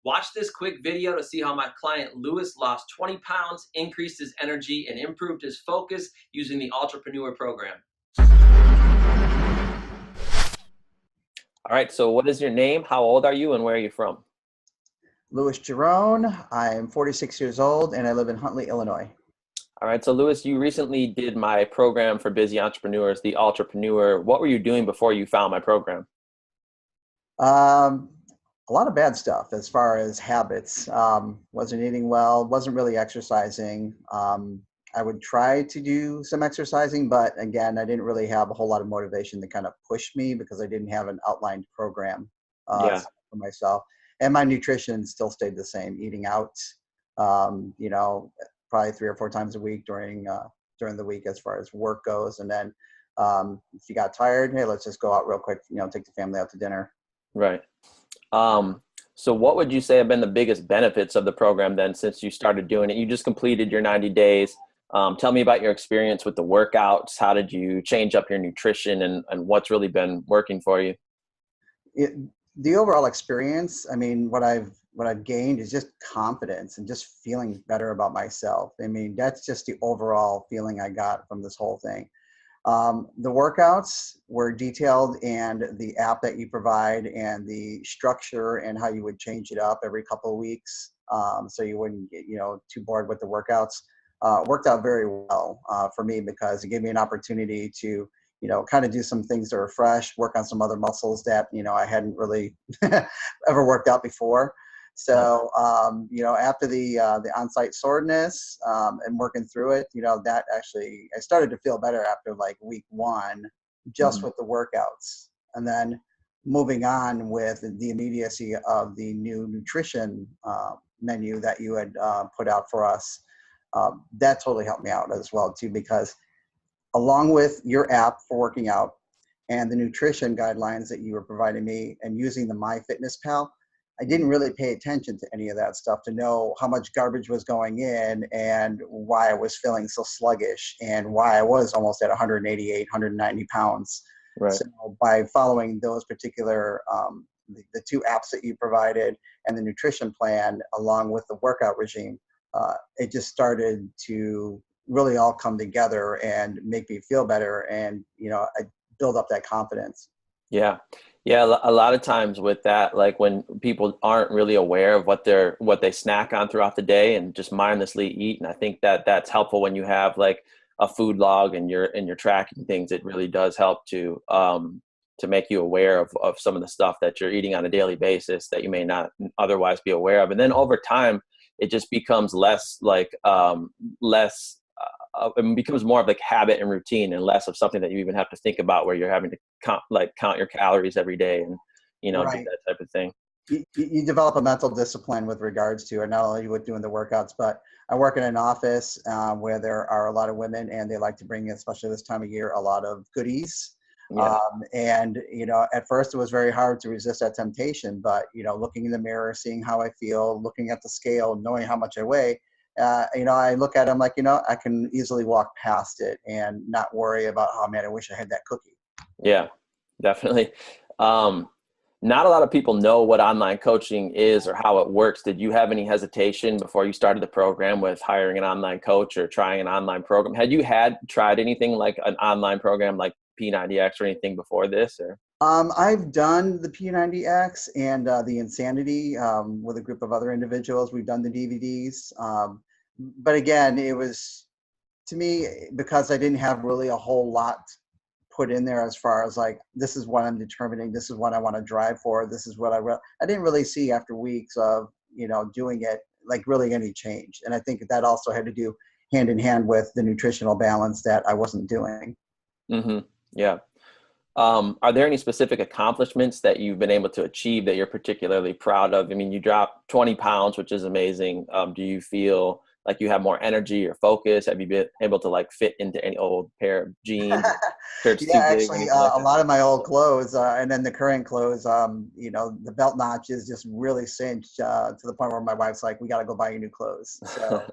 Watch this quick video to see how my client Lewis lost 20 pounds, increased his energy, and improved his focus using the Entrepreneur Program. All right, so what is your name? How old are you and where are you from? Louis Jerome. I'm 46 years old and I live in Huntley, Illinois. All right, so Louis, you recently did my program for busy entrepreneurs, the Entrepreneur. What were you doing before you found my program? A lot of bad stuff as far as habits. Wasn't eating well, wasn't really exercising. I would try to do some exercising, but again, I didn't really have a whole lot of motivation to kind of push me because I didn't have an outlined program Yeah. for myself. And my nutrition still stayed the same, eating out, probably 3 or 4 times a week during the week as far as work goes. And then if you got tired, hey, let's just go out real quick, take the family out to dinner. Right. So what would you say have been the biggest benefits of the program then since you started doing it? You just completed your 90 days. Tell me about your experience with the workouts. How did you change up your nutrition and what's really been working for you? The overall experience, I mean, what I've gained is just confidence and just feeling better about myself. I mean, that's just the overall feeling I got from this whole thing. The workouts were detailed, and the app that you provide and the structure and how you would change it up every couple of weeks, so you wouldn't get too bored with the workouts, worked out very well for me because it gave me an opportunity to kind of do some things to refresh, work on some other muscles that I hadn't really ever worked out before. So, after the on-site soreness and working through it, that actually, I started to feel better after like week 1, just with the workouts. And then moving on with the immediacy of the new nutrition menu that you had put out for us, that totally helped me out as well too, because along with your app for working out and the nutrition guidelines that you were providing me and using the MyFitnessPal, I didn't really pay attention to any of that stuff to know how much garbage was going in and why I was feeling so sluggish and why I was almost at 188, 190 pounds. Right. So by following those particular, the 2 apps that you provided and the nutrition plan along with the workout regime, it just started to really all come together and make me feel better and, I build up that confidence. Yeah. Yeah. A lot of times with that, like when people aren't really aware of what they snack on throughout the day and just mindlessly eat. And I think that that's helpful when you have like a food log and you're tracking things. It really does help to make you aware of some of the stuff that you're eating on a daily basis that you may not otherwise be aware of. And then over time, it just becomes it becomes more of like habit and routine and less of something that you even have to think about where you're having to count your calories every day and, Right. do that type of thing. You develop a mental discipline with regards to it, not only with doing the workouts, but I work in an office where there are a lot of women and they like to bring, especially this time of year, a lot of goodies. Yeah. And, at first it was very hard to resist that temptation, but, looking in the mirror, seeing how I feel, looking at the scale, knowing how much I weigh, I look at them like, I can easily walk past it and not worry about, oh man, I wish I had that cookie. Yeah, definitely. Not a lot of people know what online coaching is or how it works. Did you have any hesitation before you started the program with hiring an online coach or trying an online program? Had you tried anything like an online program like P90X or anything before this? Or I've done the P90X and the Insanity with a group of other individuals. We've done the DVDs. But again, it was, to me, because I didn't have really a whole lot put in there as far as like, this is what I'm determining, this is what I want to drive for, this is what I didn't really see after weeks of, doing it, like really any change. And I think that also had to do hand in hand with the nutritional balance that I wasn't doing. Mm-hmm. Yeah. Are there any specific accomplishments that you've been able to achieve that you're particularly proud of? I mean, you dropped 20 pounds, which is amazing. Do you feel like you have more energy or focus? Have you been able to like fit into any old pair of jeans? Yeah, actually, a lot of my old clothes and then the current clothes, the belt notch is just really cinched to the point where my wife's like, we got to go buy you new clothes. So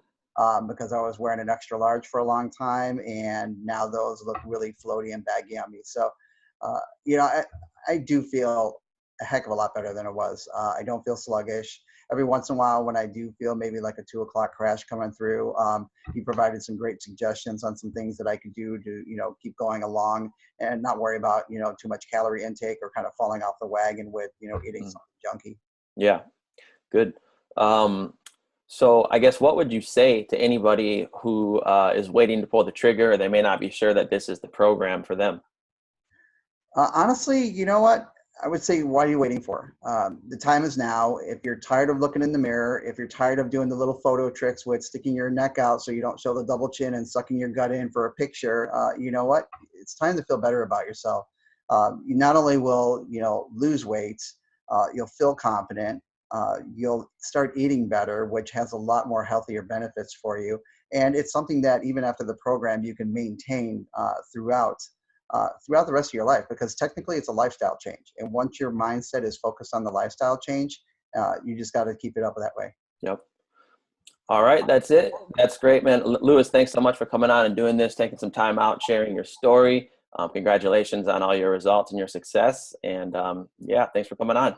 because I was wearing an extra large for a long time and now those look really floaty and baggy on me. So, I do feel a heck of a lot better than it was. I don't feel sluggish. every once in a while when I do feel maybe like a 2 o'clock crash coming through, he provided some great suggestions on some things that I could do to, keep going along and not worry about, too much calorie intake or kind of falling off the wagon with, eating Mm. something junky. Yeah, good. Um, so I guess what would you say to anybody who is waiting to pull the trigger? They may not be sure that this is the program for them. Honestly, you know what? I would say, what are you waiting for? The time is now. If you're tired of looking in the mirror, if you're tired of doing the little photo tricks with sticking your neck out so you don't show the double chin and sucking your gut in for a picture, you know what? It's time to feel better about yourself. You not only will, lose weight, you'll feel confident, you'll start eating better, which has a lot more healthier benefits for you. And it's something that even after the program, you can maintain throughout the rest of your life, because technically it's a lifestyle change. And once your mindset is focused on the lifestyle change, you just got to keep it up that way. Yep. All right, that's it. That's great, man. Lewis, thanks so much for coming on and doing this, taking some time out, sharing your story. Congratulations on all your results and your success. And yeah, thanks for coming on.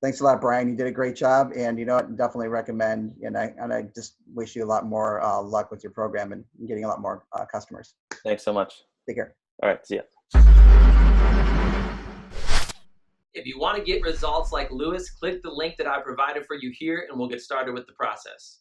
Thanks a lot, Brian. You did a great job, and definitely recommend. And I just wish you a lot more luck with your program and getting a lot more customers. Thanks so much. Take care. All right, see ya. If you want to get results like Lewis, click the link that I provided for you here and we'll get started with the process.